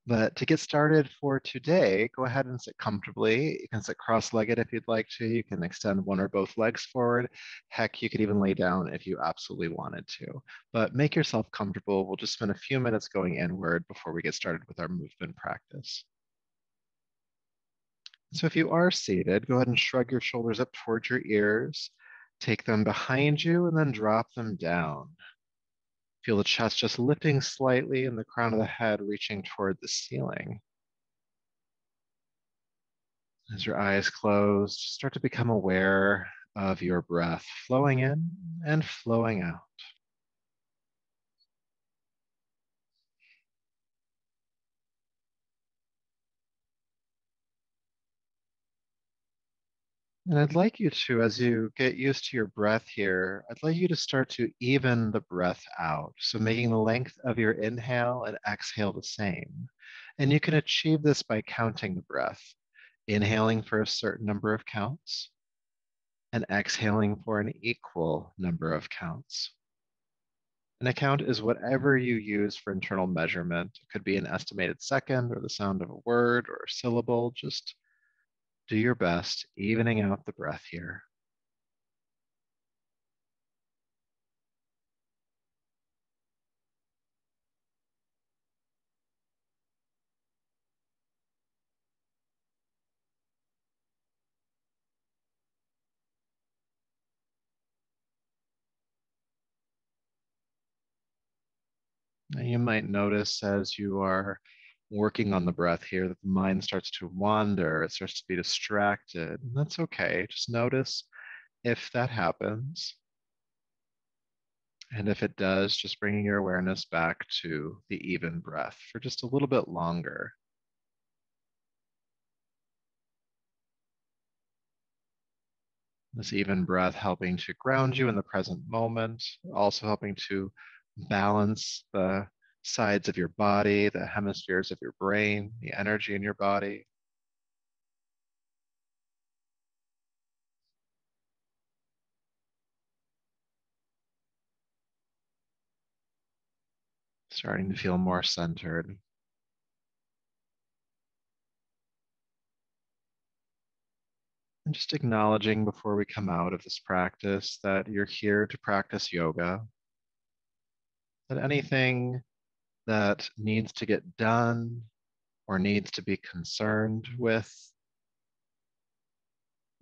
But to get started for today, go ahead and sit comfortably. You can sit cross-legged if you'd like to. You can extend one or both legs forward. Heck, you could even lay down if you absolutely wanted to. But make yourself comfortable. We'll just spend a few minutes going inward before we get started with our movement practice. So if you are seated, go ahead and shrug your shoulders up towards your ears. Take them behind you and then drop them down. Feel the chest just lifting slightly and the crown of the head reaching toward the ceiling. As your eyes close, start to become aware of your breath flowing in and flowing out. And I'd like you to, as you get used to your breath here, I'd like you to start to even the breath out. So making the length of your inhale and exhale the same. And you can achieve this by counting the breath, inhaling for a certain number of counts and exhaling for an equal number of counts. An account is whatever you use for internal measurement. It could be an estimated second or the sound of a word or a syllable. Just do your best, evening out the breath here. Now you might notice as you are working on the breath here that the mind starts to wander, it starts to be distracted. And that's okay. Just notice if that happens. And if it does, just bringing your awareness back to the even breath for just a little bit longer. This even breath helping to ground you in the present moment, also helping to balance the sides of your body, the hemispheres of your brain, the energy in your body. Starting to feel more centered. And just acknowledging before we come out of this practice that you're here to practice yoga, that anything that needs to get done or needs to be concerned with,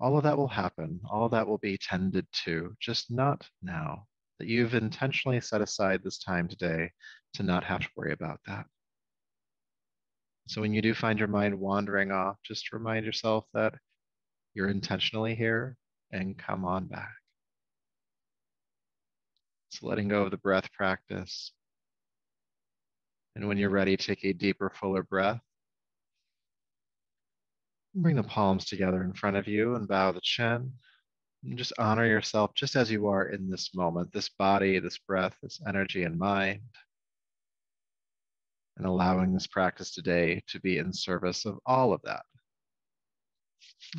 all of that will happen. All of that will be tended to, just not now. That you've intentionally set aside this time today to not have to worry about that. So when you do find your mind wandering off, just remind yourself that you're intentionally here and come on back. So letting go of the breath practice. And when you're ready, take a deeper, fuller breath. Bring the palms together in front of you and bow the chin. And just honor yourself just as you are in this moment, this body, this breath, this energy and mind, and allowing this practice today to be in service of all of that.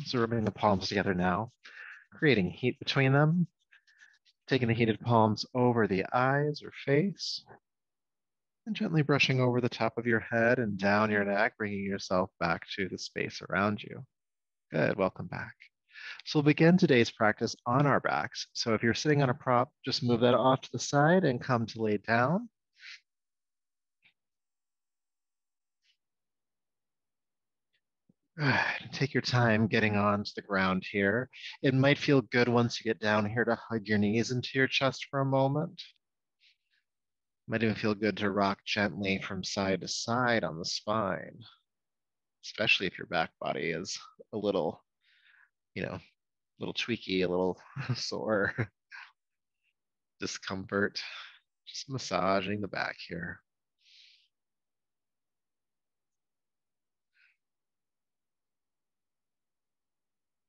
So we're bringing the palms together now, creating heat between them, taking the heated palms over the eyes or face, and gently brushing over the top of your head and down your neck, bringing yourself back to the space around you. Good, welcome back. So we'll begin today's practice on our backs. So if you're sitting on a prop, just move that off to the side and come to lay down. Good. Take your time getting onto the ground here. It might feel good once you get down here to hug your knees into your chest for a moment. Might even feel good to rock gently from side to side on the spine, especially if your back body is a little, a little tweaky, a little sore, discomfort. Just massaging the back here.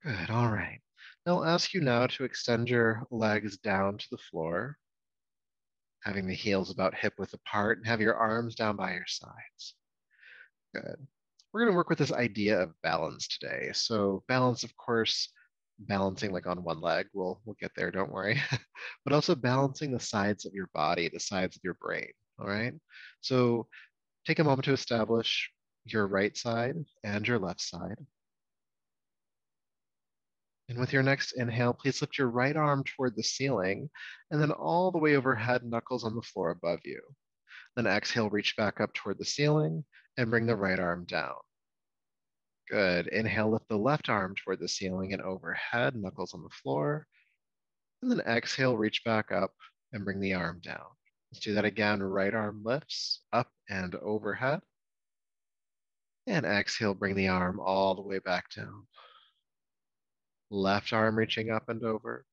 Good, all right. I'll ask you now to extend your legs down to the floor, having the heels about hip width apart, and have your arms down by your sides. Good. We're going to work with this idea of balance today. So balance, of course, balancing like on one leg. We'll get there, don't worry. But also balancing the sides of your body, the sides of your brain. All right. So Take a moment to establish your right side and your left side. And with your next inhale, please lift your right arm toward the ceiling and then all the way overhead, knuckles on the floor above you. Then exhale, reach back up toward the ceiling and bring the right arm down. Good. Inhale, lift the left arm toward the ceiling and overhead, knuckles on the floor. And then exhale, reach back up and bring the arm down. Let's do that again. Right arm lifts up and overhead. And exhale, bring the arm all the way back down. Left arm reaching up and over.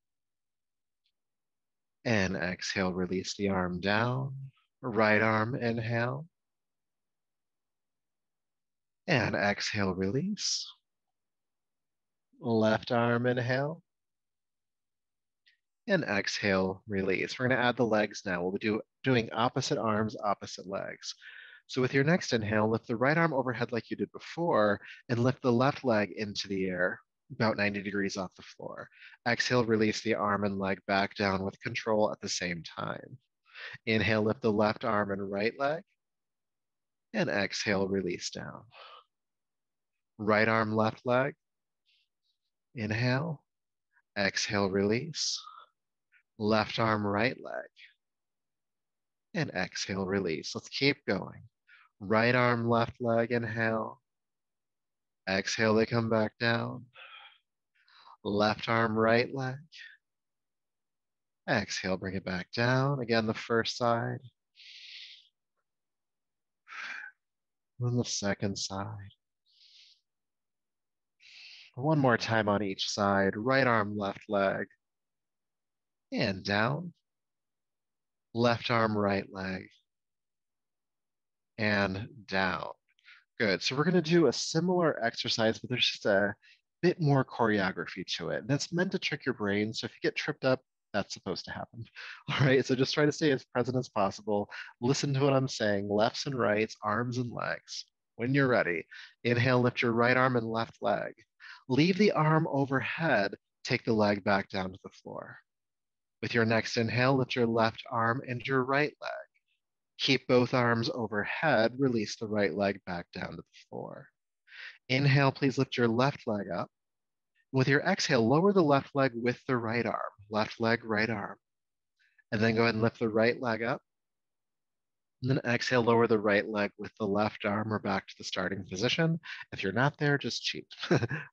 And exhale, release the arm down. Right arm, inhale. And exhale, release. Left arm, inhale. And exhale, release. We're going to add the legs now. We'll be doing opposite arms, opposite legs. So with your next inhale, lift the right arm overhead like you did before and lift the left leg into the air, about 90 degrees off the floor. Exhale, release the arm and leg back down with control at the same time. Inhale, lift the left arm and right leg. And exhale, release down. Right arm, left leg. Inhale. Exhale, release. Left arm, right leg. And exhale, release. Let's keep going. Right arm, left leg, inhale. Exhale, they come back down. Left arm, right leg. Exhale, bring it back down. Again, the first side. Then the second side. One more time on each side. Right arm, left leg. And down. Left arm, right leg. And down. Good. So we're going to do a similar exercise, but there's just a bit more choreography to it. And it's meant to trick your brain. So if you get tripped up, that's supposed to happen. All right. So just try to stay as present as possible. Listen to what I'm saying, lefts and rights, arms and legs. When you're ready, inhale, lift your right arm and left leg. Leave the arm overhead. Take the leg back down to the floor. With your next inhale, lift your left arm and your right leg. Keep both arms overhead. Release the right leg back down to the floor. Inhale, please lift your left leg up. With your exhale, lower the left leg with the right arm. Left leg, right arm. And then go ahead and lift the right leg up. And then exhale, lower the right leg with the left arm or back to the starting position. If you're not there, just cheat.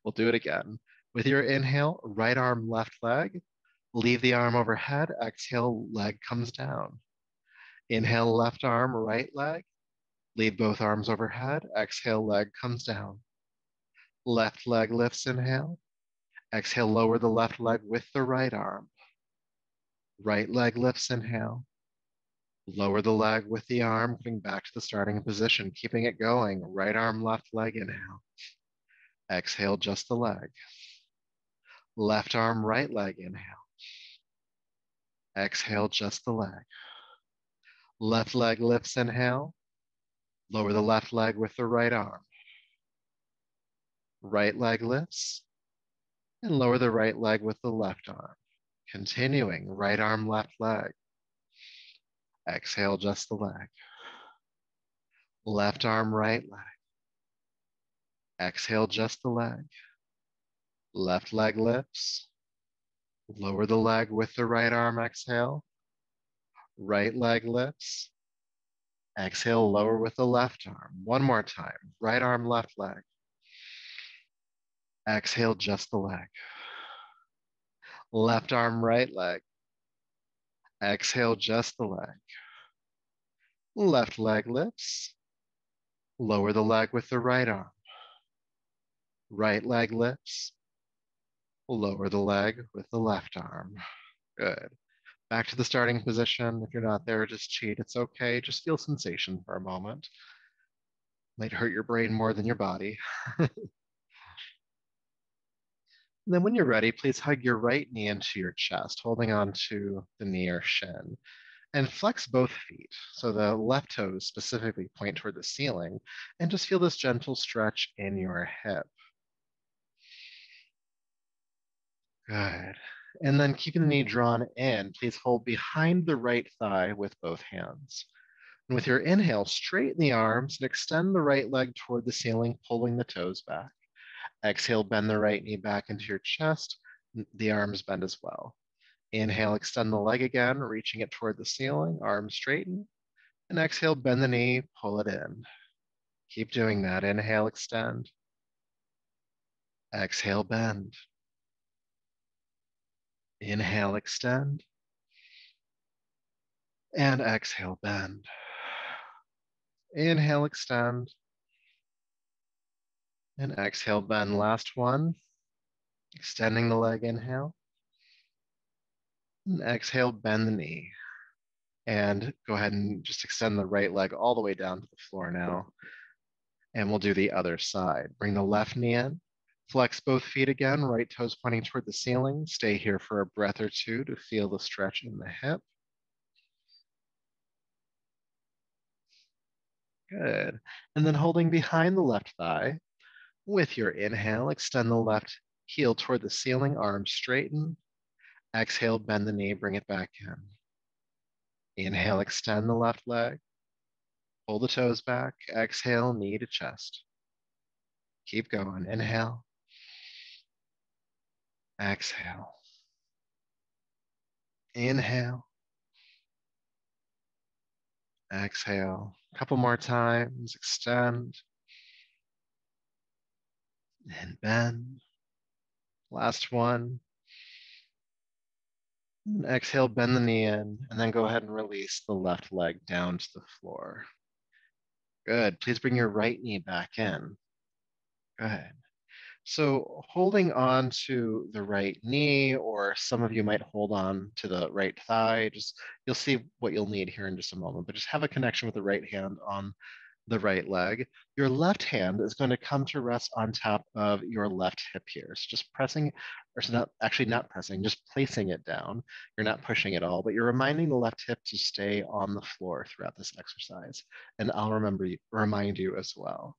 We'll do it again. With your inhale, right arm, left leg. Leave the arm overhead. Exhale, leg comes down. Inhale, left arm, right leg. Leave both arms overhead. Exhale, leg comes down. Left leg lifts, inhale. Exhale, lower the left leg with the right arm. Right leg lifts, inhale. Lower the leg with the arm, coming back to the starting position, keeping it going. Right arm, left leg, inhale. Exhale, just the leg. Left arm, right leg, inhale. Exhale, just the leg. Left leg lifts, inhale. Lower the left leg with the right arm. Right leg lifts. And lower the right leg with the left arm. Continuing, right arm, left leg. Exhale, just the leg. Left arm, right leg. Exhale, just the leg. Left leg lifts. Lower the leg with the right arm, exhale. Right leg lifts. Exhale, lower with the left arm. One more time. Right arm, left leg. Exhale, just the leg. Left arm, right leg. Exhale, just the leg. Left leg lifts. Lower the leg with the right arm. Right leg lifts. Lower the leg with the left arm. Good. Back to the starting position. If you're not there, just cheat. It's okay. Just feel sensation for a moment. Might hurt your brain more than your body. And then when you're ready, please hug your right knee into your chest, holding on to the knee or shin. And flex both feet. So the left toes specifically point toward the ceiling. And just feel this gentle stretch in your hip. Good. And then keeping the knee drawn in, please hold behind the right thigh with both hands. And with your inhale, straighten the arms and extend the right leg toward the ceiling, pulling the toes back. Exhale, bend the right knee back into your chest. The arms bend as well. Inhale, extend the leg again, reaching it toward the ceiling, arms straighten. And exhale, bend the knee, pull it in. Keep doing that. Inhale, extend. Exhale, bend. Inhale, extend. And exhale, bend. Inhale, extend. And exhale, bend. Last one. Extending the leg, inhale. And exhale, bend the knee. And go ahead and just extend the right leg all the way down to the floor now. And we'll do the other side. Bring the left knee in. Flex both feet again, right toes pointing toward the ceiling. Stay here for a breath or two to feel the stretch in the hip. Good. And then holding behind the left thigh, with your inhale, extend the left heel toward the ceiling, arms straighten. Exhale, bend the knee, bring it back in. Inhale, extend the left leg. Pull the toes back. Exhale, knee to chest. Keep going. Inhale. Exhale. Inhale. Exhale. A couple more times. Extend and bend. Last one. And exhale, bend the knee in, and then go ahead and release the left leg down to the floor. Good. Please bring your right knee back in. Good. So holding on to the right knee, or some of you might hold on to the right thigh, just you'll see what you'll need here in just a moment, but just have a connection with the right hand on the right leg. Your left hand is going to come to rest on top of your left hip here. So just pressing, or so not actually not pressing, just placing it down. You're not pushing at all, but you're reminding the left hip to stay on the floor throughout this exercise. And I'll remind you as well.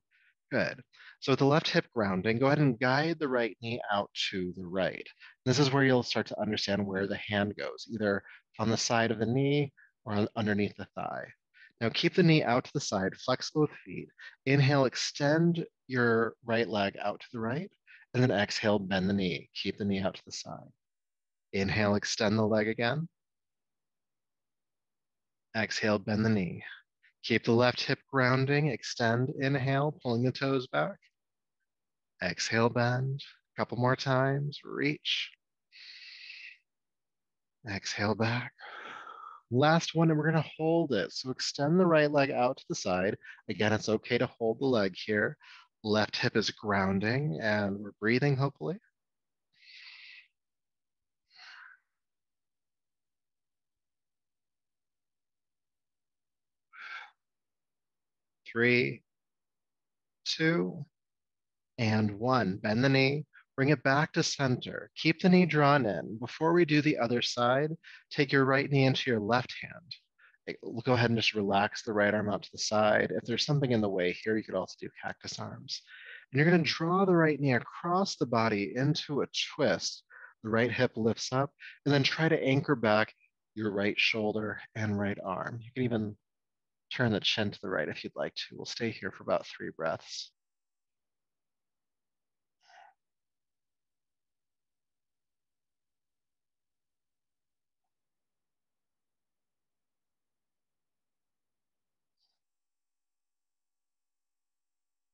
Good. So with the left hip grounding, go ahead and guide the right knee out to the right. This is where you'll start to understand where the hand goes, either on the side of the knee or underneath the thigh. Now keep the knee out to the side, flex both feet. Inhale, extend your right leg out to the right, and then exhale, bend the knee. Keep the knee out to the side. Inhale, extend the leg again. Exhale, bend the knee. Keep the left hip grounding, extend, inhale, pulling the toes back. Exhale, bend. A couple more times, reach. Exhale back. Last one, and we're gonna hold it. So extend the right leg out to the side. Again, it's okay to hold the leg here. Left hip is grounding, and we're breathing, hopefully. 3, 2, and 1. Bend the knee, bring it back to center. Keep the knee drawn in. Before we do the other side, take your right knee into your left hand. Go ahead and just relax the right arm out to the side. If there's something in the way here, you could also do cactus arms. And you're going to draw the right knee across the body into a twist. The right hip lifts up, and then try to anchor back your right shoulder and right arm. You can even turn the chin to the right if you'd like to. We'll stay here for about 3 breaths.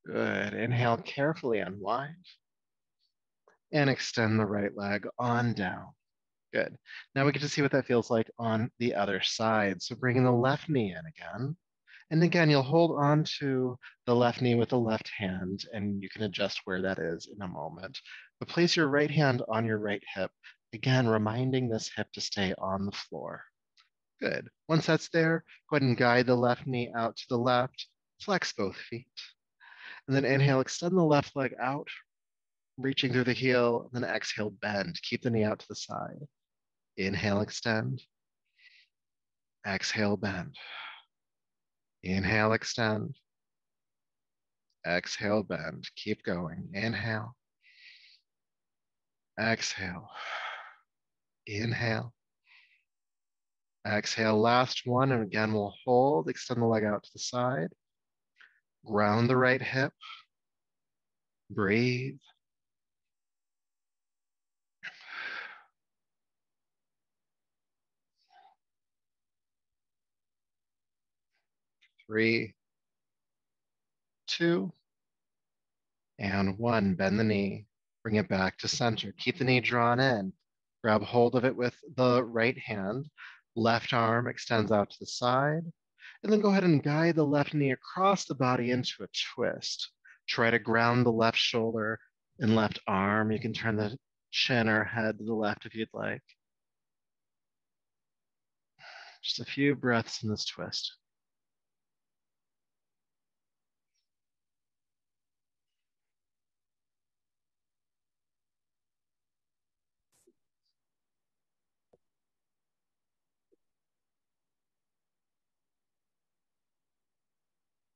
Good. Inhale, carefully unwind and extend the right leg on down. Good. Now we get to see what that feels like on the other side. So bringing the left knee in again. And again, you'll hold on to the left knee with the left hand, and you can adjust where that is in a moment. But place your right hand on your right hip, again, reminding this hip to stay on the floor. Good. Once that's there, go ahead and guide the left knee out to the left, flex both feet. And then inhale, extend the left leg out, reaching through the heel, and then exhale, bend. Keep the knee out to the side. Inhale, extend. Exhale, bend. Inhale, extend. Exhale, bend. Keep going. Inhale. Exhale. Inhale. Exhale, last one. And again, we'll hold, extend the leg out to the side, ground the right hip, breathe. 3, 2, and 1. Bend the knee, bring it back to center. Keep the knee drawn in. Grab hold of it with the right hand. Left arm extends out to the side. And then go ahead and guide the left knee across the body into a twist. Try to ground the left shoulder and left arm. You can turn the chin or head to the left if you'd like. Just a few breaths in this twist.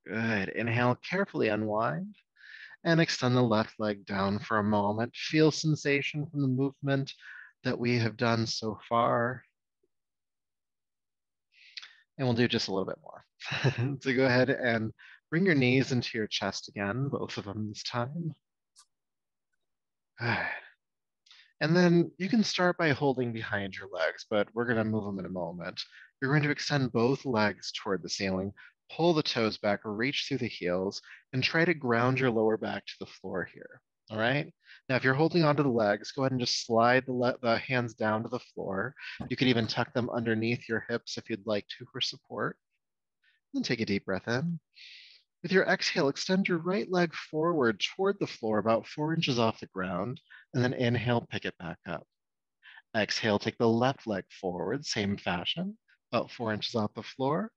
Good. Inhale, carefully unwind and extend the left leg down for a moment. Feel sensation from the movement that we have done so far. And we'll do just a little bit more. So go ahead and bring your knees into your chest again, both of them this time. And then you can start by holding behind your legs, but we're going to move them in a moment. You're going to extend both legs toward the ceiling, pull the toes back, reach through the heels, and try to ground your lower back to the floor here. All right. Now, if you're holding onto the legs, go ahead and just slide the hands down to the floor. You could even tuck them underneath your hips if you'd like to for support. Then take a deep breath in. With your exhale, extend your right leg forward toward the floor, about 4 inches off the ground, and then inhale, pick it back up. Exhale, take the left leg forward, same fashion, about 4 inches off the floor.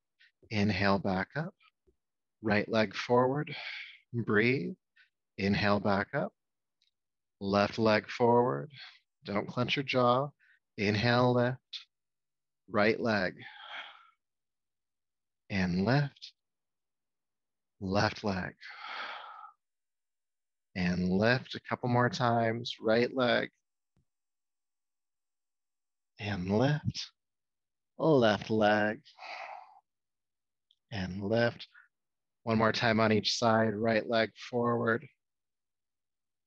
Inhale, back up. Right leg forward, breathe. Inhale, back up. Left leg forward. Don't clench your jaw. Inhale, lift. Right leg. And lift. Left leg. And lift a couple more times. Right leg. And lift. Left leg. And lift. One more time on each side. Right leg forward.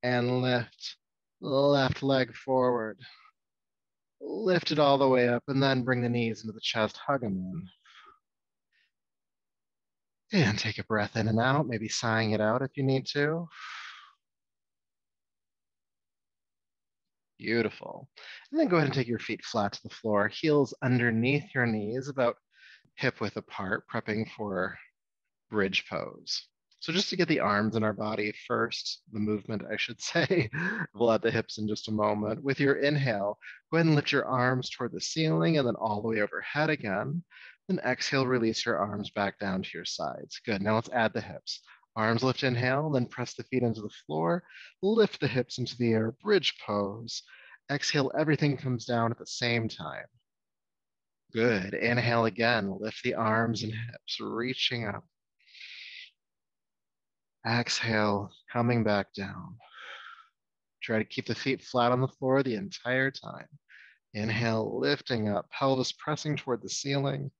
And lift. Left leg forward. Lift it all the way up, and then bring the knees into the chest. Hug them in. And take a breath in and out, maybe sighing it out if you need to. Beautiful. And then go ahead and take your feet flat to the floor, heels underneath your knees, about hip width apart, prepping for bridge pose. So just to get the arms in our body first, the movement, I should say. We'll add the hips in just a moment. With your inhale, go ahead and lift your arms toward the ceiling and then all the way overhead again. Then exhale, release your arms back down to your sides. Good. Now let's add the hips. Arms lift, inhale, then press the feet into the floor. Lift the hips into the air, bridge pose. Exhale, everything comes down at the same time. Good. Inhale again, lift the arms and hips, reaching up. Exhale, coming back down. Try to keep the feet flat on the floor the entire time. Inhale, lifting up, pelvis pressing toward the ceiling.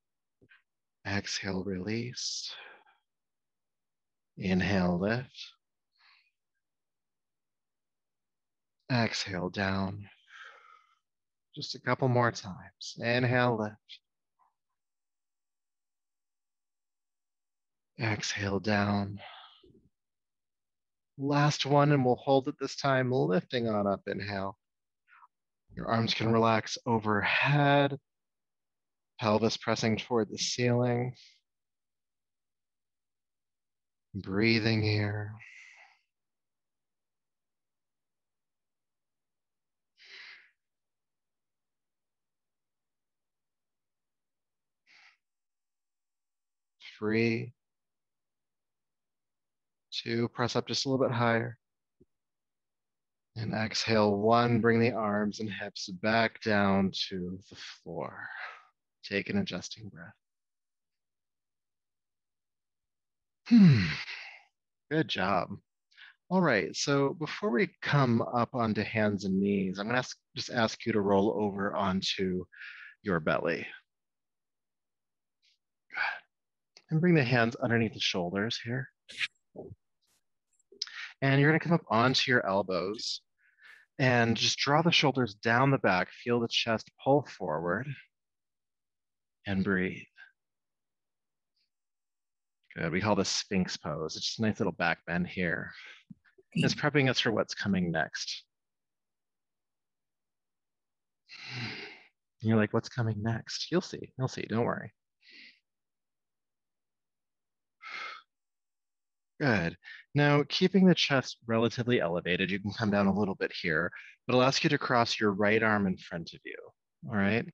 Exhale, release. Inhale, lift. Exhale, down. Just a couple more times. Inhale, lift. Exhale, down. Last one, and we'll hold it this time, lifting on up. Inhale. Your arms can relax overhead, pelvis pressing toward the ceiling. Breathing here. Three, two, press up just a little bit higher. And exhale, one, bring the arms and hips back down to the floor. Take an adjusting breath. Good job. All right, so before we come up onto hands and knees, I'm gonna just ask you to roll over onto your belly. And bring the hands underneath the shoulders here. And you're going to come up onto your elbows and just draw the shoulders down the back. Feel the chest pull forward and breathe. Good. We call this Sphinx pose. It's just a nice little back bend here. It's prepping us for what's coming next. And you're like, what's coming next? You'll see. You'll see. Don't worry. Good. Now, keeping the chest relatively elevated, you can come down a little bit here, but I'll ask you to cross your right arm in front of you. All right.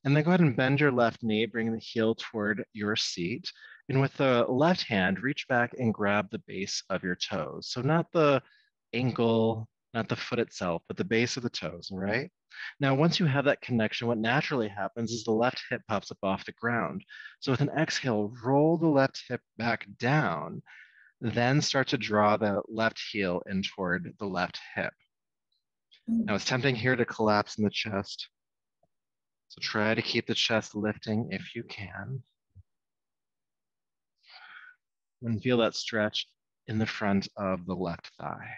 And then go ahead and bend your left knee, bring the heel toward your seat. And with the left hand, reach back and grab the base of your toes. So not the ankle, not the foot itself, but the base of the toes. All right. Now, once you have that connection, what naturally happens is the left hip pops up off the ground. So with an exhale, roll the left hip back down, then start to draw the left heel in toward the left hip. Now it's tempting here to collapse in the chest. So try to keep the chest lifting if you can. And feel that stretch in the front of the left thigh.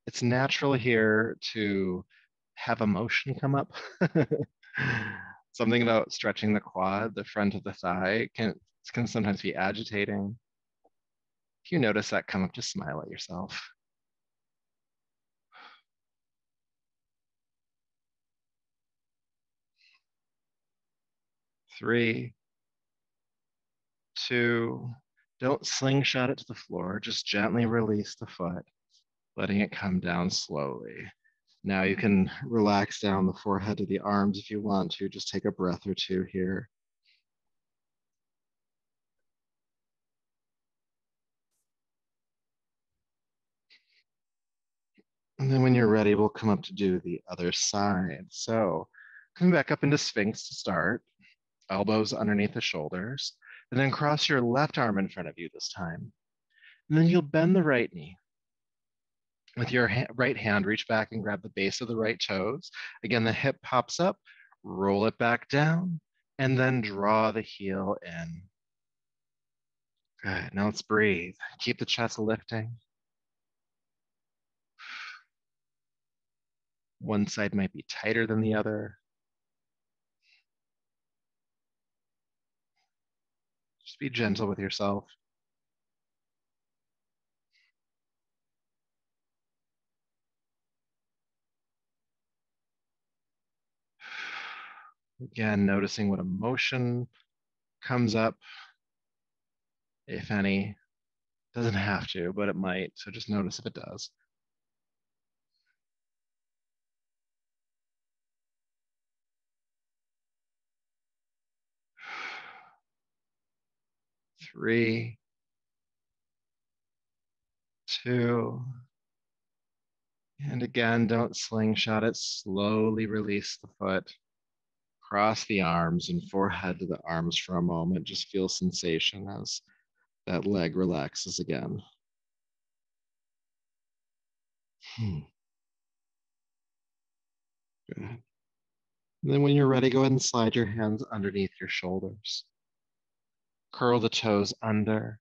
It's natural here to have emotion come up. Something about stretching the quad, the front of the thigh, can sometimes be agitating. If you notice that come up, just smile at yourself. 3, 2, don't slingshot it to the floor. Just gently release the foot, letting it come down slowly. Now you can relax down the forehead to the arms if you want to. Just take a breath or two here. And then when you're ready, we'll come up to do the other side. So coming back up into Sphinx to start, elbows underneath the shoulders, and then cross your left arm in front of you this time. And then you'll bend the right knee. With your right hand, reach back and grab the base of the right toes. Again, the hip pops up, roll it back down, and then draw the heel in. Good. Now let's breathe. Keep the chest lifting. One side might be tighter than the other. Just be gentle with yourself. Again, noticing what emotion comes up, if any. Doesn't have to, but it might. So just notice if it does. 3, 2, and again, don't slingshot it. Slowly release the foot. Cross the arms and forehead to the arms for a moment. Just feel sensation as that leg relaxes again. Good. And then when you're ready, go ahead and slide your hands underneath your shoulders. Curl the toes under,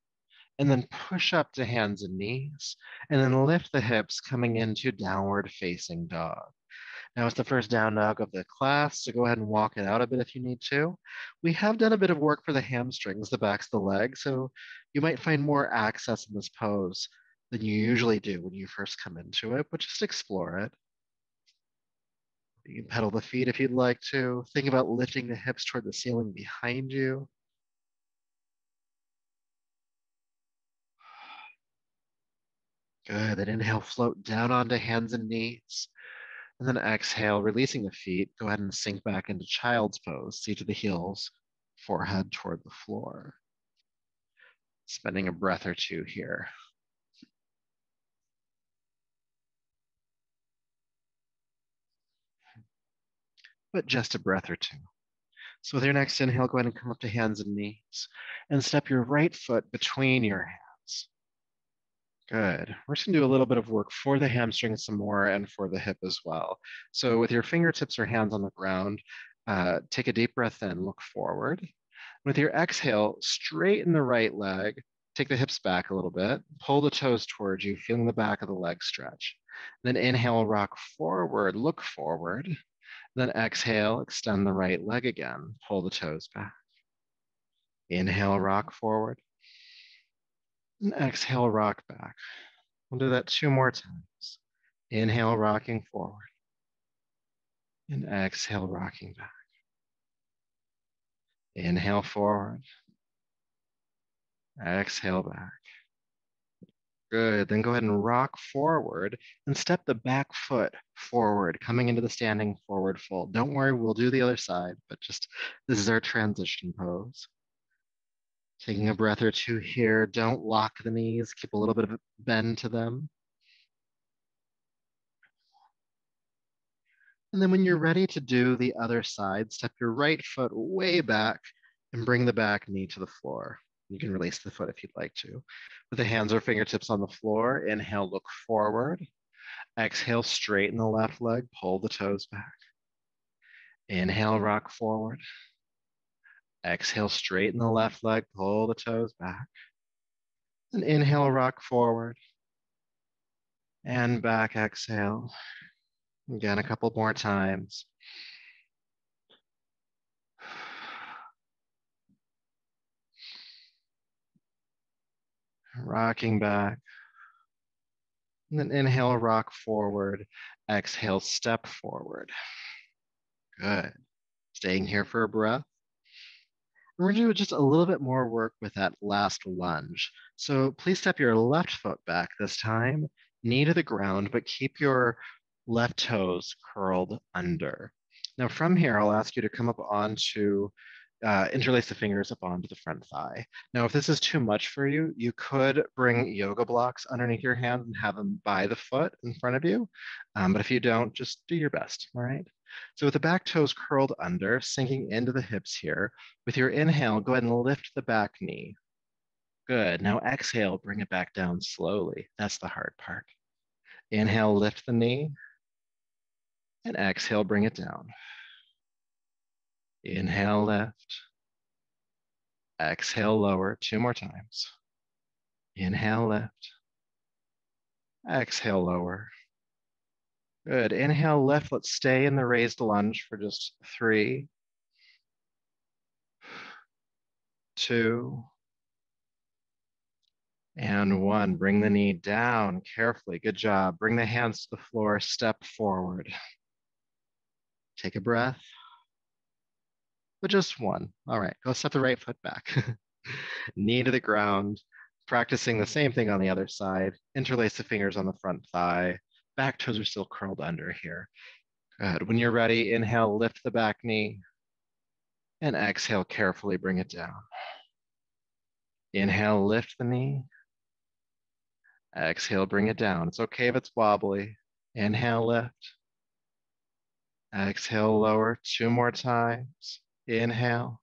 and then push up to hands and knees, and then lift the hips coming into downward facing dog. Now it's the first down dog of the class, so go ahead and walk it out a bit if you need to. We have done a bit of work for the hamstrings, the backs of the legs, so you might find more access in this pose than you usually do when you first come into it, but just explore it. You can pedal the feet if you'd like to. Think about lifting the hips toward the ceiling behind you. Good. Then inhale, float down onto hands and knees. And then exhale, releasing the feet. Go ahead and sink back into child's pose, seat to the heels, forehead toward the floor. Spending a breath or two here. But just a breath or two. So with your next inhale, go ahead and come up to hands and knees and step your right foot between your hands. Good. We're just gonna do a little bit of work for the hamstring some more and for the hip as well. So with your fingertips or hands on the ground, take a deep breath in, look forward. With your exhale, straighten the right leg, take the hips back a little bit, pull the toes towards you, feeling the back of the leg stretch. Then inhale, rock forward, look forward. Then exhale, extend the right leg again, pull the toes back. Inhale, rock forward. And exhale, rock back. We'll do that 2 more times. Inhale, rocking forward. And exhale, rocking back. Inhale forward. Exhale back. Good. Then go ahead and rock forward and step the back foot forward, coming into the standing forward fold. Don't worry, we'll do the other side, but just this is our transition pose. Taking a breath or two here. Don't lock the knees. Keep a little bit of a bend to them. And then when you're ready to do the other side, step your right foot way back and bring the back knee to the floor. You can release the foot if you'd like to. With the hands or fingertips on the floor, inhale, look forward. Exhale, straighten the left leg, pull the toes back. Inhale, rock forward. Exhale, straighten the left leg, pull the toes back. And inhale, rock forward. And back, exhale. Again, a couple more times. Rocking back. And then inhale, rock forward. Exhale, step forward. Good. Staying here for a breath. We're going to do just a little bit more work with that last lunge. So please step your left foot back this time, knee to the ground, but keep your left toes curled under. Now from here, I'll ask you to come up onto, interlace the fingers up onto the front thigh. Now, if this is too much for you, you could bring yoga blocks underneath your hand and have them by the foot in front of you. But if you don't, just do your best, all right? So with the back toes curled under, sinking into the hips here, with your inhale, go ahead and lift the back knee. Good. Now exhale, bring it back down slowly. That's the hard part. Inhale, lift the knee, and exhale, bring it down. Inhale, lift. Exhale, lower. 2 more times. Inhale, lift. Exhale, lower. Good. Inhale, lift. Let's stay in the raised lunge for just 3, 2, and 1. Bring the knee down carefully. Good job. Bring the hands to the floor. Step forward. Take a breath. But just 1. All right. Go step the right foot back. Knee to the ground. Practicing the same thing on the other side. Interlace the fingers on the front thigh. Back toes are still curled under here. Good. When you're ready, inhale, lift the back knee. And exhale, carefully bring it down. Inhale, lift the knee. Exhale, bring it down. It's okay if it's wobbly. Inhale, lift. Exhale, lower. 2 more times. Inhale.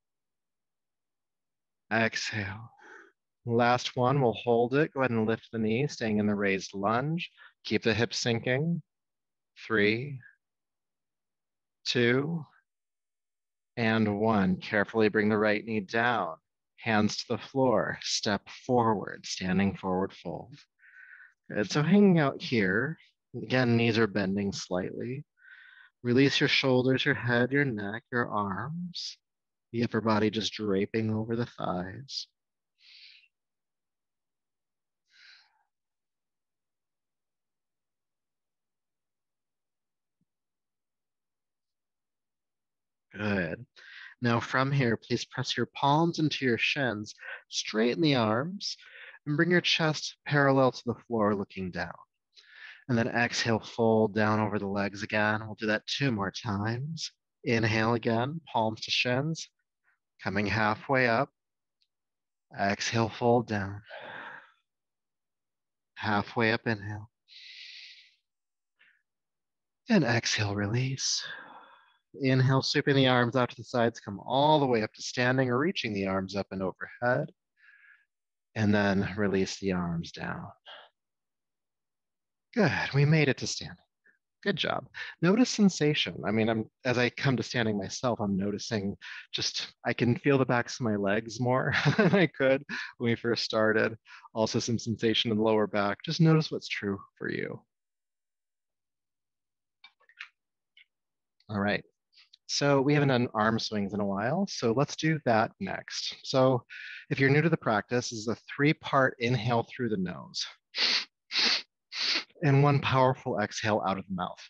Exhale. Last one, we'll hold it. Go ahead and lift the knee, staying in the raised lunge. Keep the hips sinking. 3, 2, and 1. Carefully bring the right knee down. Hands to the floor. Step forward, standing forward fold. Good. So hanging out here, again, knees are bending slightly. Release your shoulders, your head, your neck, your arms. The upper body just draping over the thighs. Good. Now from here, please press your palms into your shins, straighten the arms, and bring your chest parallel to the floor, looking down. And then exhale, fold down over the legs again. We'll do that 2 more times. Inhale again, palms to shins, coming halfway up. Exhale, fold down. Halfway up, inhale. And exhale, release. Inhale, sweeping the arms out to the sides, come all the way up to standing or reaching the arms up and overhead. And then release the arms down. Good. We made it to standing. Good job. Notice sensation. I mean, as I come to standing myself, I'm noticing just I can feel the backs of my legs more than I could when we first started. Also, some sensation in the lower back. Just notice what's true for you. All right. So we haven't done arm swings in a while, so let's do that next. So if you're new to the practice, this is a three-part inhale through the nose and one powerful exhale out of the mouth.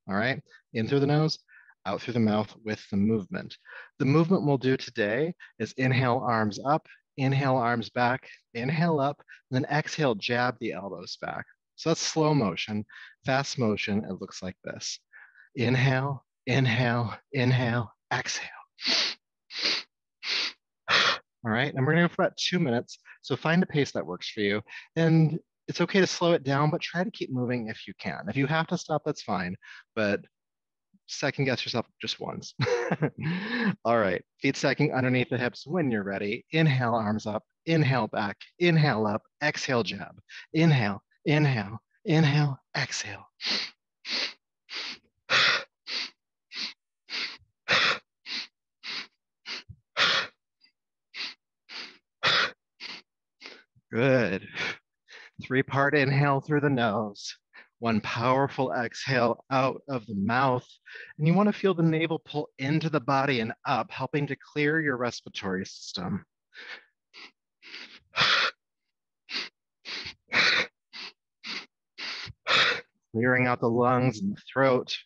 All right, in through the nose, out through the mouth with the movement. The movement we'll do today is inhale, arms up, inhale, arms back, inhale up, and then exhale, jab the elbows back. So that's slow motion. Fast motion, it looks like this. Inhale, inhale, inhale, exhale. All right, and we're gonna go for about 2 minutes. So find a pace that works for you. And it's okay to slow it down, but try to keep moving if you can. If you have to stop, that's fine. But second guess yourself just once. All right, feet stacking underneath the hips when you're ready. Inhale, arms up, inhale back, inhale up, exhale, jab. Inhale, inhale, inhale, exhale. Good. Three-part inhale through the nose, one powerful exhale out of the mouth. And you want to feel the navel pull into the body and up, helping to clear your respiratory system. Clearing out the lungs and the throat,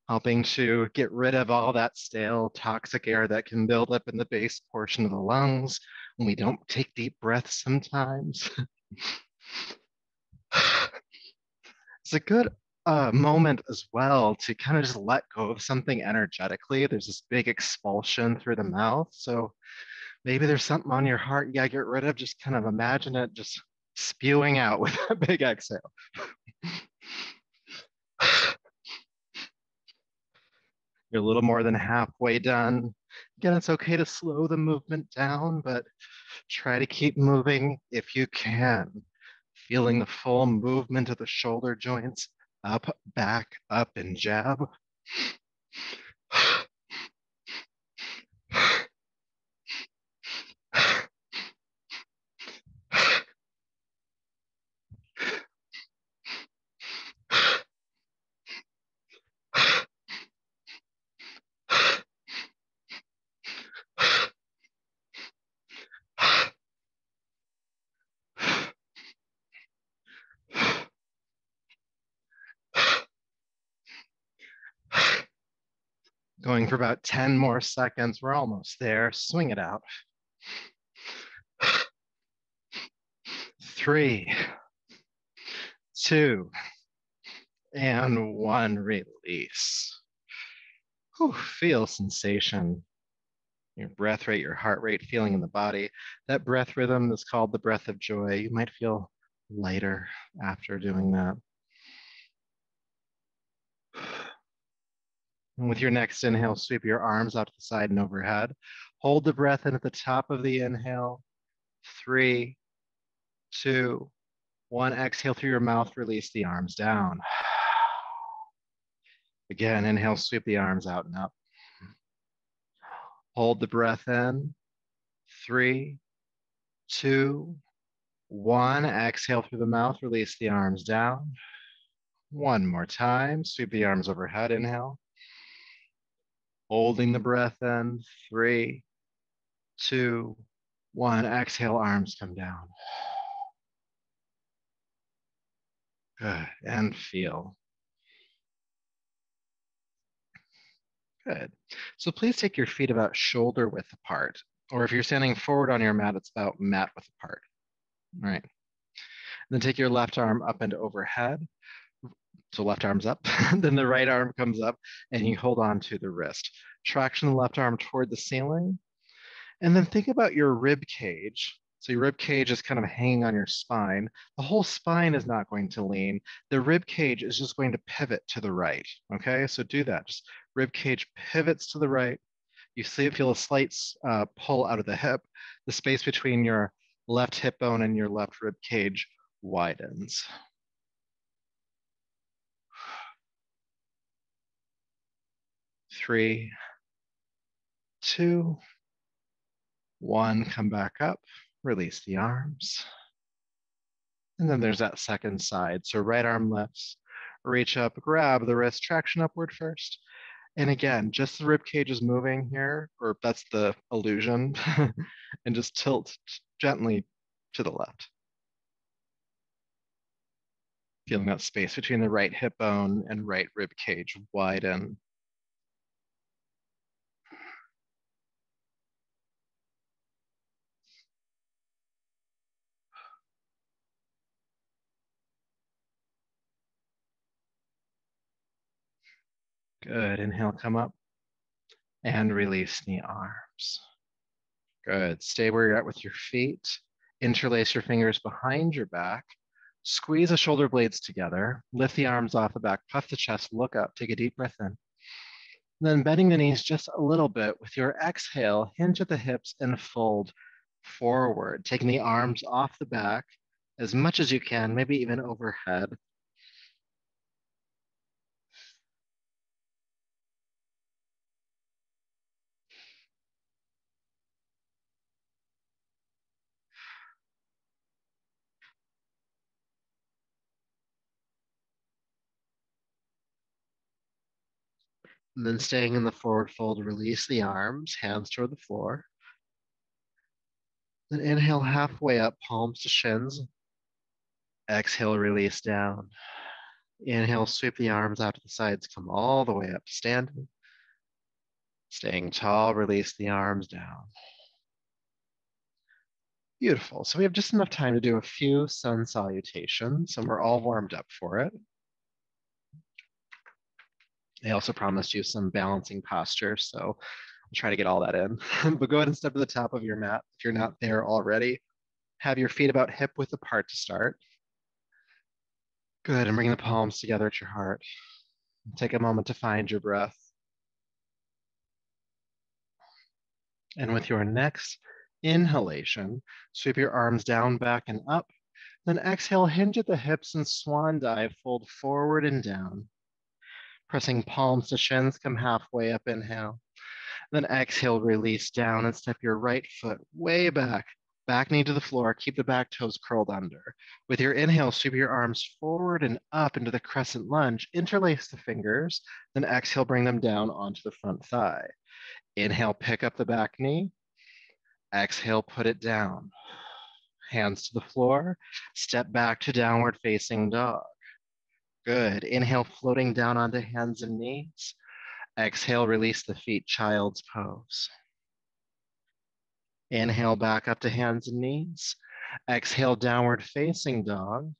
helping to get rid of all that stale, toxic air that can build up in the base portion of the lungs when we don't take deep breaths sometimes. It's a good moment as well to kind of just let go of something energetically. There's this big expulsion through the mouth. So maybe there's something on your heart you gotta get rid of. Just kind of imagine it just spewing out with a big exhale. You're a little more than halfway done. Again, it's okay to slow the movement down, but try to keep moving if you can. Feeling the full movement of the shoulder joints up, back, up, and jab. Going for about 10 more seconds. We're almost there. Swing it out. 3, 2, and 1. Release. Whew, feel sensation. Your breath rate, your heart rate, feeling in the body. That breath rhythm is called the breath of joy. You might feel lighter after doing that. And with your next inhale, sweep your arms out to the side and overhead. Hold the breath in at the top of the inhale. 3, 2, 1. Exhale through your mouth, release the arms down. Again, inhale, sweep the arms out and up. Hold the breath in. 3, 2, 1. Exhale through the mouth, release the arms down. One more time, sweep the arms overhead, inhale. Holding the breath in. 3, 2, 1. Exhale, arms come down. Good, and feel. Good. So please take your feet about shoulder width apart, or if you're standing forward on your mat, it's about mat width apart. All right. Then take your left arm up and overhead. So left arm's up, then the right arm comes up and you hold on to the wrist. Traction the left arm toward the ceiling. And then think about your rib cage. So your rib cage is kind of hanging on your spine. The whole spine is not going to lean. The rib cage is just going to pivot to the right. Okay, so do that. Just rib cage pivots to the right. You feel a slight pull out of the hip. The space between your left hip bone and your left rib cage widens. 3, 2, 1, come back up, release the arms. And then there's that second side. So right arm lifts, reach up, grab the wrist, traction upward first. And again, just the rib cage is moving here, or that's the illusion, and just tilt gently to the left. Feeling that space between the right hip bone and right rib cage widen. Good. Inhale, come up and release the arms. Good. Stay where you're at with your feet. Interlace your fingers behind your back. Squeeze the shoulder blades together. Lift the arms off the back. Puff the chest. Look up. Take a deep breath in. Then bending the knees just a little bit with your exhale, hinge at the hips and fold forward, taking the arms off the back as much as you can, maybe even overhead. And then staying in the forward fold, release the arms, hands toward the floor. Then inhale halfway up, palms to shins. Exhale, release down. Inhale, sweep the arms out to the sides, come all the way up to standing. Staying tall, release the arms down. Beautiful. So we have just enough time to do a few sun salutations, and we're all warmed up for it. I also promised you some balancing posture, so I'll try to get all that in. But go ahead and step to the top of your mat if you're not there already. Have your feet about hip width apart to start. Good, and bring the palms together at your heart. Take a moment to find your breath. And with your next inhalation, sweep your arms down, back, and up. Then exhale, hinge at the hips and swan dive, fold forward and down. Pressing palms to shins, come halfway up, inhale. Then exhale, release down and step your right foot way back. Back knee to the floor, keep the back toes curled under. With your inhale, sweep your arms forward and up into the crescent lunge. Interlace the fingers, then exhale, bring them down onto the front thigh. Inhale, pick up the back knee. Exhale, put it down. Hands to the floor. Step back to downward facing dog. Good. Inhale, floating down onto hands and knees. Exhale, release the feet, child's pose. Inhale, back up to hands and knees. Exhale, downward facing dog.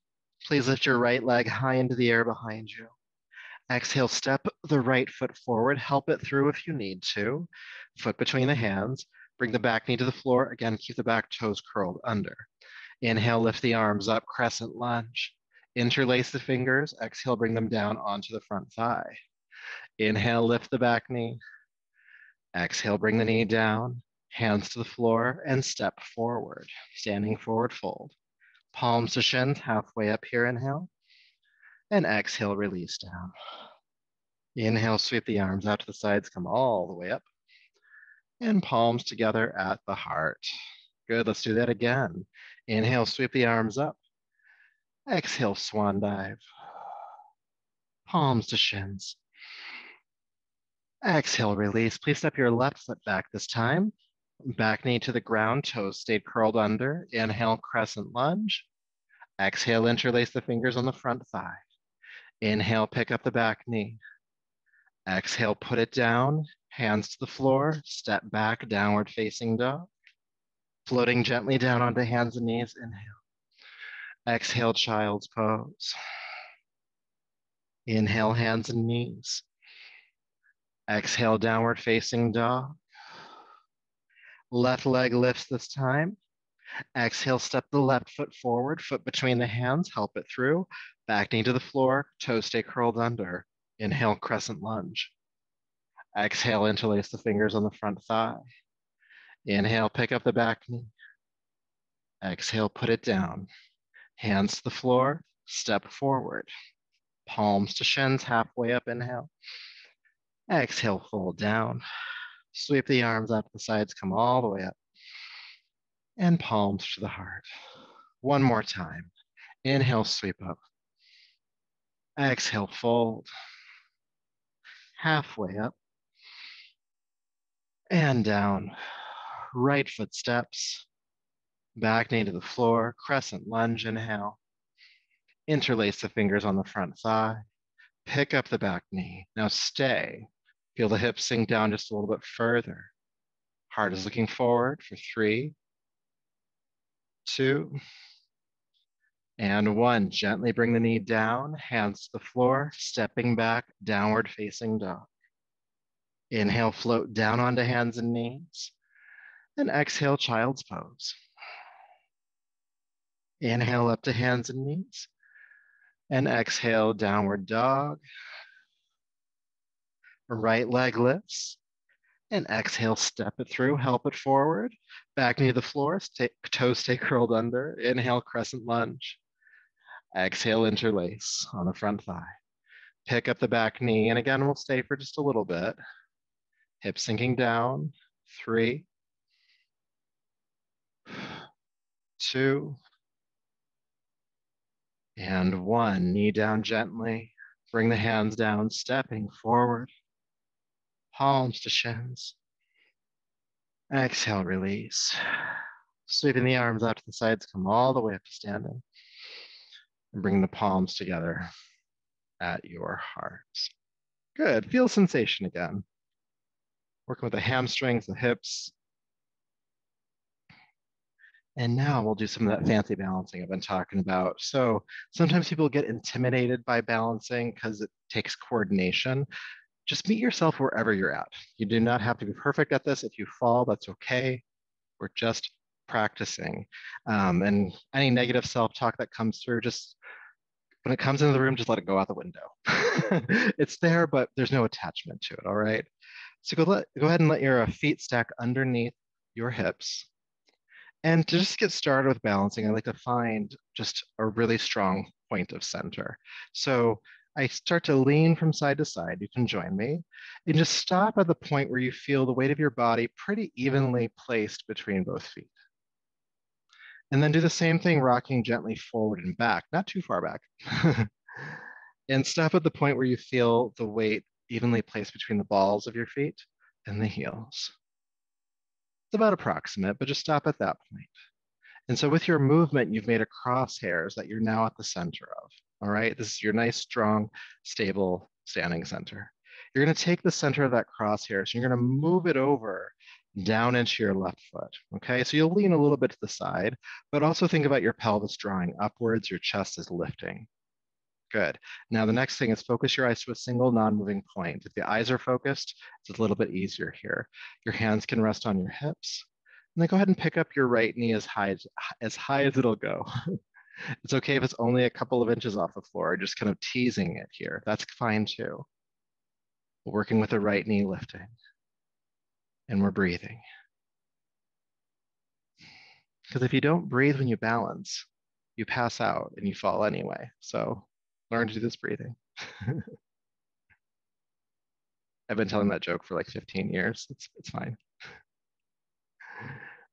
Please lift your right leg high into the air behind you. Exhale, step the right foot forward. Help it through if you need to. Foot between the hands. Bring the back knee to the floor. Again, keep the back toes curled under. Inhale, lift the arms up, crescent lunge. Interlace the fingers. Exhale, bring them down onto the front thigh. Inhale, lift the back knee. Exhale, bring the knee down. Hands to the floor and step forward. Standing forward fold. Palms to shins, halfway up here, inhale. And exhale, release down. Inhale, sweep the arms out to the sides, come all the way up. And palms together at the heart. Good, let's do that again. Inhale, sweep the arms up. Exhale, swan dive. Palms to shins. Exhale, release. Please step your left foot back this time. Back knee to the ground, toes stayed curled under. Inhale, crescent lunge. Exhale, interlace the fingers on the front thigh. Inhale, pick up the back knee. Exhale, put it down. Hands to the floor. Step back, downward facing dog. Floating gently down onto hands and knees. Inhale. Exhale, child's pose. Inhale, hands and knees. Exhale, downward facing dog. Left leg lifts this time. Exhale, step the left foot forward, foot between the hands, help it through. Back knee to the floor, toes stay curled under. Inhale, crescent lunge. Exhale, interlace the fingers on the front thigh. Inhale, pick up the back knee. Exhale, put it down. Hands to the floor, step forward. Palms to shins, halfway up, inhale. Exhale, fold down. Sweep the arms out to the sides, come all the way up. And palms to the heart. One more time. Inhale, sweep up. Exhale, fold. Halfway up. And down. Right foot steps. Back knee to the floor. Crescent lunge, inhale. Interlace the fingers on the front thigh. Pick up the back knee. Now stay. Feel the hips sink down just a little bit further. Heart is looking forward for 3, 2, and 1. Gently bring the knee down, hands to the floor, stepping back, downward facing dog. Inhale, float down onto hands and knees. And exhale, child's pose. Inhale up to hands and knees. And exhale, downward dog. Right leg lifts. And exhale, step it through, help it forward. Back knee to the floor, toes stay curled under. Inhale, crescent lunge. Exhale, interlace on the front thigh. Pick up the back knee, and again, we'll stay for just a little bit. Hips sinking down. 3, 2, and 1. Knee down gently. Bring the hands down, stepping forward. Palms to shins. Exhale, release. Sweeping the arms out to the sides, come all the way up to standing. And bring the palms together at your hearts. Good. Feel sensation again. Working with the hamstrings, the hips. And now we'll do some of that fancy balancing I've been talking about. So sometimes people get intimidated by balancing because it takes coordination. Just meet yourself wherever you're at. You do not have to be perfect at this. If you fall, that's okay. We're just practicing. And any negative self-talk that comes through, just when it comes into the room, just let it go out the window. It's there, but there's no attachment to it, all right? So go ahead and let your feet stack underneath your hips. And to just get started with balancing, I like to find just a really strong point of center. So I start to lean from side to side. You can join me. And just stop at the point where you feel the weight of your body pretty evenly placed between both feet. And then do the same thing, rocking gently forward and back, not too far back. And stop at the point where you feel the weight evenly placed between the balls of your feet and the heels. It's about approximate, but just stop at that point. And so with your movement, you've made a crosshairs that you're now at the center of. All right, this is your nice, strong, stable standing center. You're going to take the center of that crosshair, so you're going to move it over down into your left foot. Okay, so you'll lean a little bit to the side, but also think about your pelvis drawing upwards, your chest is lifting. Good. Now the next thing is focus your eyes to a single non-moving point. If the eyes are focused, it's a little bit easier here. Your hands can rest on your hips. And then go ahead and pick up your right knee as high as it'll go. It's okay if it's only a couple of inches off the floor, just kind of teasing it here. That's fine too. We're working with the right knee lifting. And we're breathing. Because if you don't breathe when you balance, you pass out and you fall anyway. So learn to do this breathing. I've been telling that joke for like 15 years. It's fine.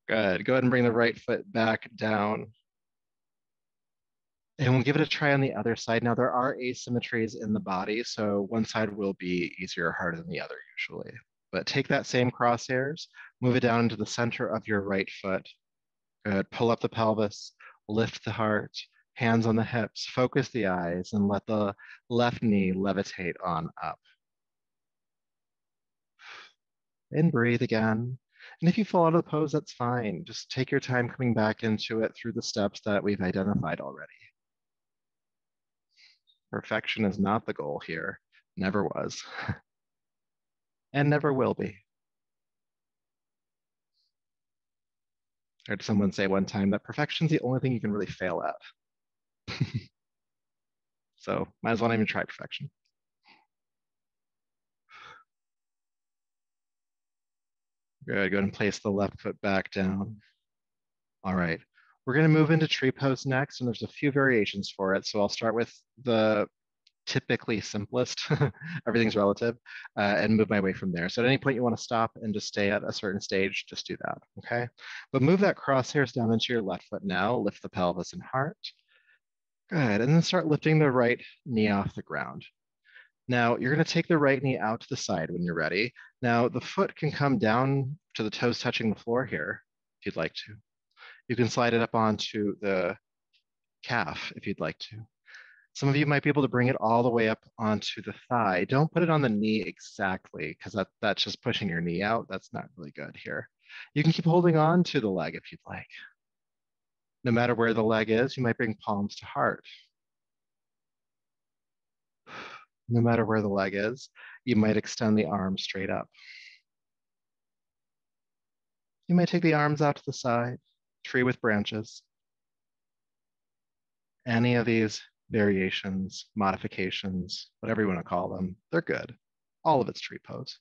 Good. Go ahead and bring the right foot back down. And we'll give it a try on the other side. Now, there are asymmetries in the body, so one side will be easier or harder than the other usually. But take that same crosshairs, move it down into the center of your right foot. Good. Pull up the pelvis, lift the heart, hands on the hips, focus the eyes, and let the left knee levitate on up. And breathe again. And if you fall out of the pose, that's fine. Just take your time coming back into it through the steps that we've identified already. Perfection is not the goal here. Never was. And never will be. I heard someone say one time that perfection's the only thing you can really fail at. So might as well not even try perfection. Good, go ahead and place the left foot back down. All right, We're going to move into tree pose next, and there's a few variations for it. So I'll start with the typically simplest, everything's relative, and move my way from there. So at any point you want to stop and just stay at a certain stage, just do that, okay? But move that crosshairs down into your left foot now, lift the pelvis and heart. Good, and then start lifting the right knee off the ground. Now you're gonna take the right knee out to the side when you're ready. Now the foot can come down to the toes touching the floor here, if you'd like to. You can slide it up onto the calf if you'd like to. Some of you might be able to bring it all the way up onto the thigh. Don't put it on the knee exactly, because that's just pushing your knee out. That's not really good here. You can keep holding on to the leg if you'd like. No matter where the leg is, you might bring palms to heart. No matter where the leg is, you might extend the arms straight up. You might take the arms out to the side, tree with branches. Any of these variations, modifications, whatever you want to call them, they're good. All of it's tree pose.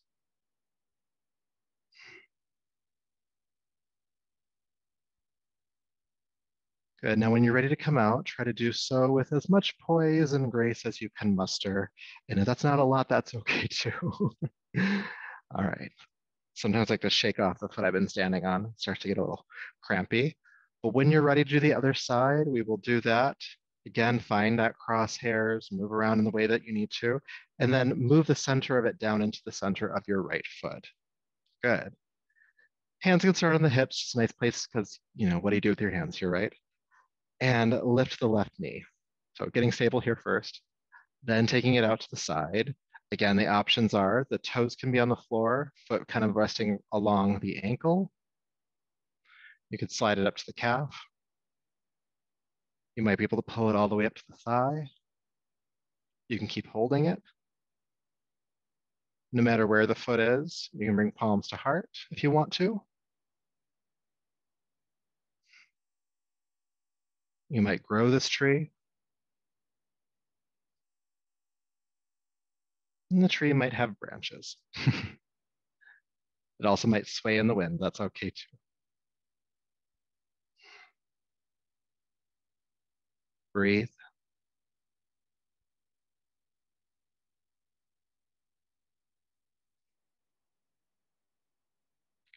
Good. Now, when you're ready to come out, try to do so with as much poise and grace as you can muster. And if that's not a lot, that's okay too. All right. Sometimes I like to shake off the foot I've been standing on. It starts to get a little crampy. But when you're ready to do the other side, we will do that. Again, find that crosshairs, move around in the way that you need to, and then move the center of it down into the center of your right foot. Good. Hands can start on the hips, just a nice place because, what do you do with your hands here, right? And lift the left knee. So getting stable here first, then taking it out to the side. Again, the options are the toes can be on the floor, foot kind of resting along the ankle. You could slide it up to the calf. You might be able to pull it all the way up to the thigh. You can keep holding it. No matter where the foot is, you can bring palms to heart if you want to. You might grow this tree. And the tree might have branches. It also might sway in the wind. That's okay too. Breathe.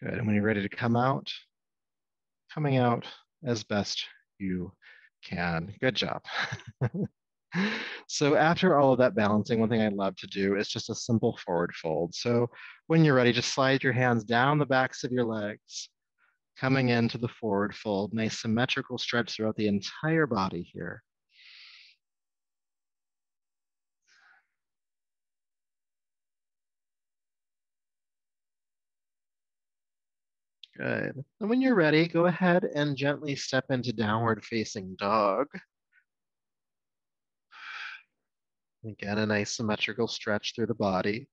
Good. And when you're ready to come out, coming out as best you can. Good job. So after all of that balancing, one thing I love to do is just a simple forward fold. So when you're ready, just slide your hands down the backs of your legs, coming into the forward fold. Nice symmetrical stretch throughout the entire body here. Good. And when you're ready, go ahead and gently step into downward facing dog. Again, a nice symmetrical stretch through the body.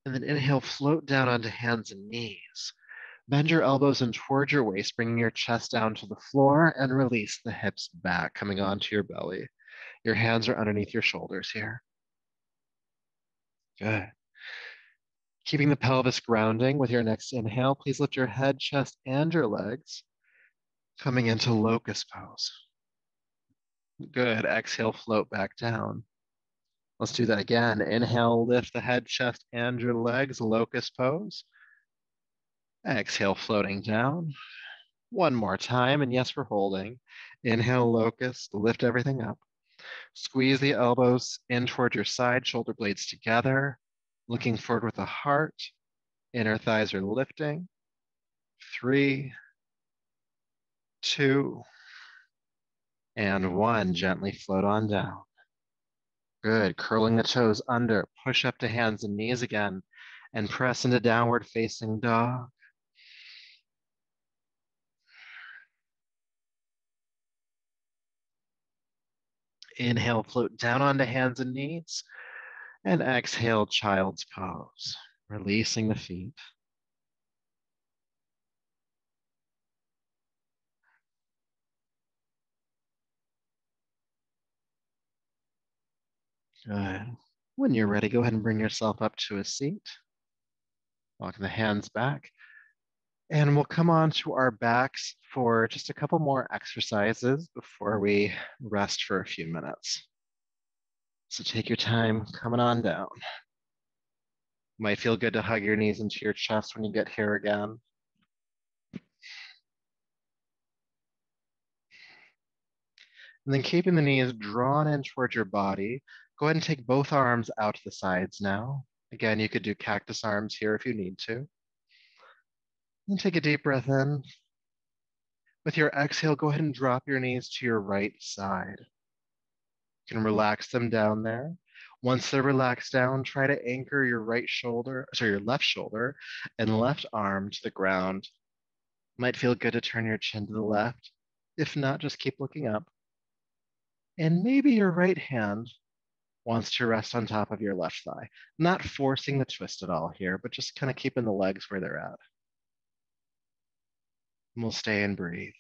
And then inhale, float down onto hands and knees. Bend your elbows in toward your waist, bringing your chest down to the floor and release the hips back, coming onto your belly. Your hands are underneath your shoulders here. Good. Keeping the pelvis grounding with your next inhale, please lift your head, chest, and your legs, coming into locust pose. Good. Exhale, float back down. Let's do that again. Inhale, lift the head, chest, and your legs, locust pose. Exhale, floating down. One more time, and yes, we're holding. Inhale, locust, lift everything up. Squeeze the elbows in toward your side, shoulder blades together, looking forward with the heart. Inner thighs are lifting. 3, 2, and 1. Gently float on down. Good. Curling the toes under. Push up to hands and knees again, and press into downward facing dog. Inhale, float down onto hands and knees. And exhale, child's pose. Releasing the feet. Good. When you're ready, go ahead and bring yourself up to a seat. Walking the hands back. And we'll come on to our backs for just a couple more exercises before we rest for a few minutes. So take your time coming on down. Might feel good to hug your knees into your chest when you get here again. And then keeping the knees drawn in towards your body, go ahead and take both arms out to the sides now. Again, you could do cactus arms here if you need to. And take a deep breath in. With your exhale, go ahead and drop your knees to your right side. You can relax them down there. Once they're relaxed down, try to anchor your your left shoulder and left arm to the ground. Might feel good to turn your chin to the left. If not, just keep looking up. And maybe your right hand wants to rest on top of your left thigh. Not forcing the twist at all here, but just kind of keeping the legs where they're at. And we'll stay and breathe.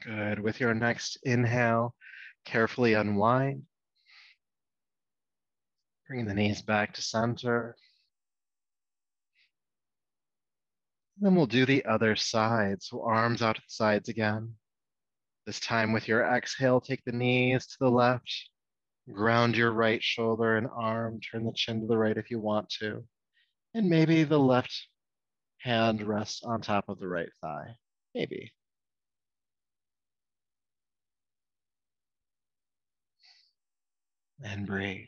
Good. With your next inhale, carefully unwind. Bring the knees back to center. Then we'll do the other side. So arms out to the sides again. This time with your exhale, take the knees to the left. Ground your right shoulder and arm. Turn the chin to the right if you want to. And maybe the left hand rests on top of the right thigh. Maybe. And breathe.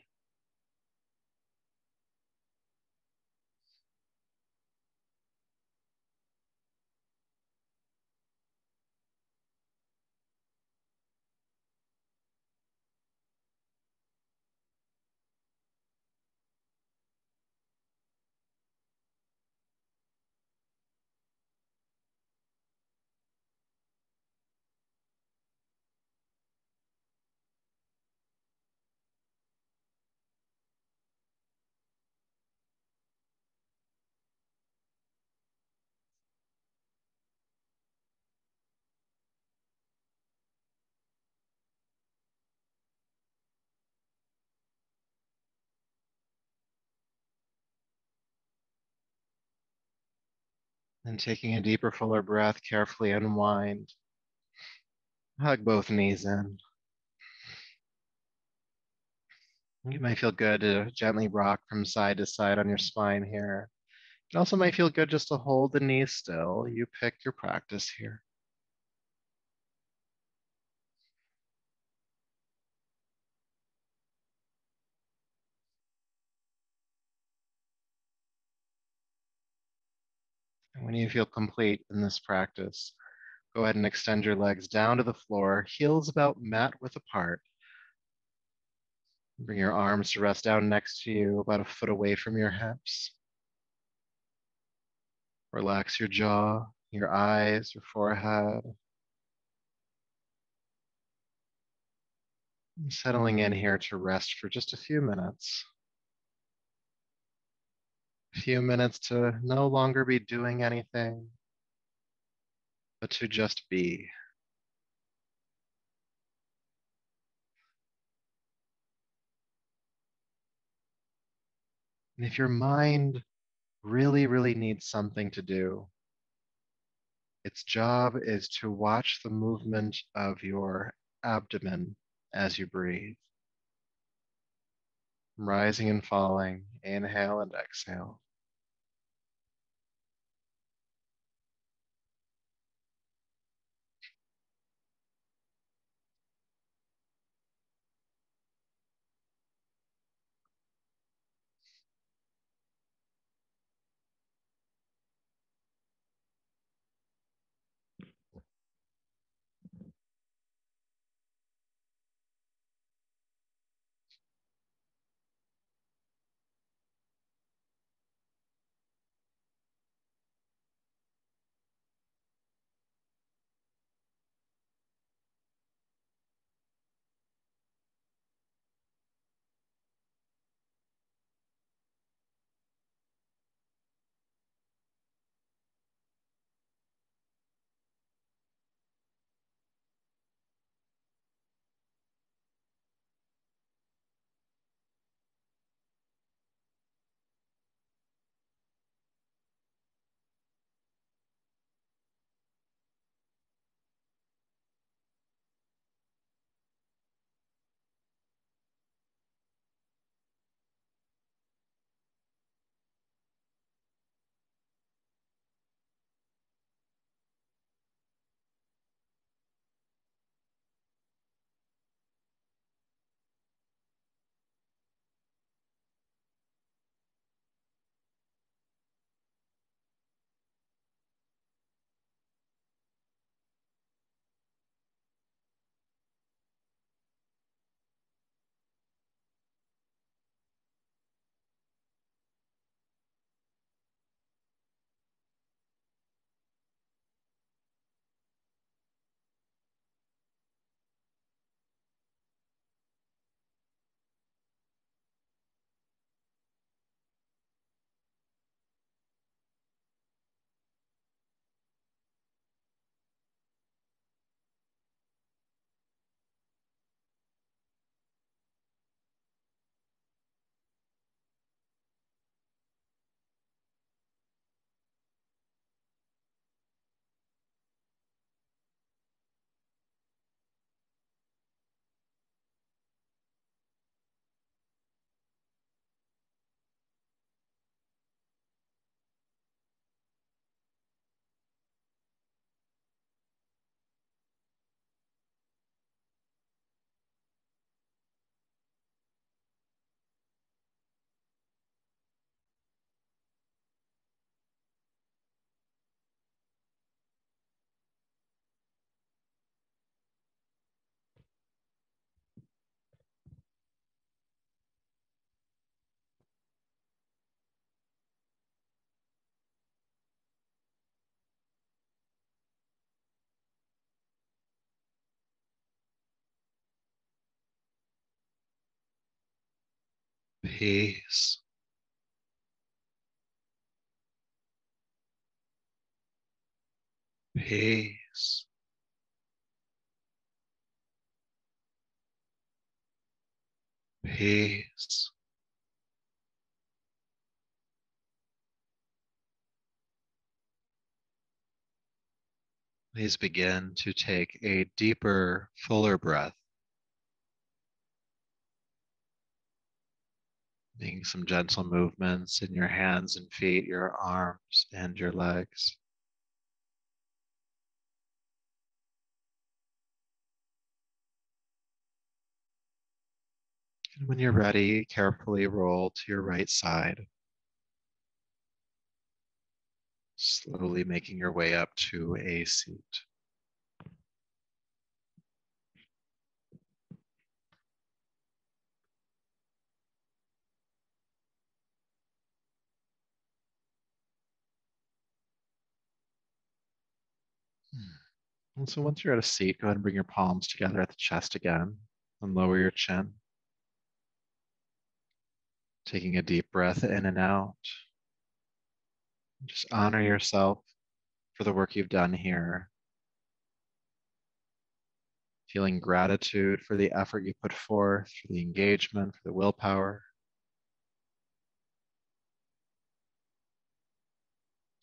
And taking a deeper, fuller breath, carefully unwind. Hug both knees in. You might feel good to gently rock from side to side on your spine here. It also might feel good just to hold the knees still. You pick your practice here. And when you feel complete in this practice, go ahead and extend your legs down to the floor, heels about mat width apart. Bring your arms to rest down next to you, about a foot away from your hips. Relax your jaw, your eyes, your forehead. And settling in here to rest for just a few minutes. A few minutes to no longer be doing anything, but to just be. And if your mind really needs something to do, its job is to watch the movement of your abdomen as you breathe. Rising and falling, inhale and exhale. peace, peace, peace. Please begin to take a deeper, fuller breath, making some gentle movements in your hands and feet, your arms and your legs. And when you're ready, carefully roll to your right side, slowly making your way up to a seat. And so once you're at a seat, go ahead and bring your palms together at the chest again and lower your chin. Taking a deep breath in and out. Just honor yourself for the work you've done here. Feeling gratitude for the effort you put forth, for the engagement, for the willpower.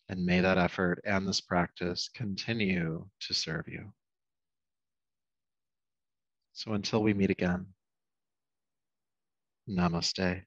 And may that effort and this practice continue to serve you. So until we meet again, namaste.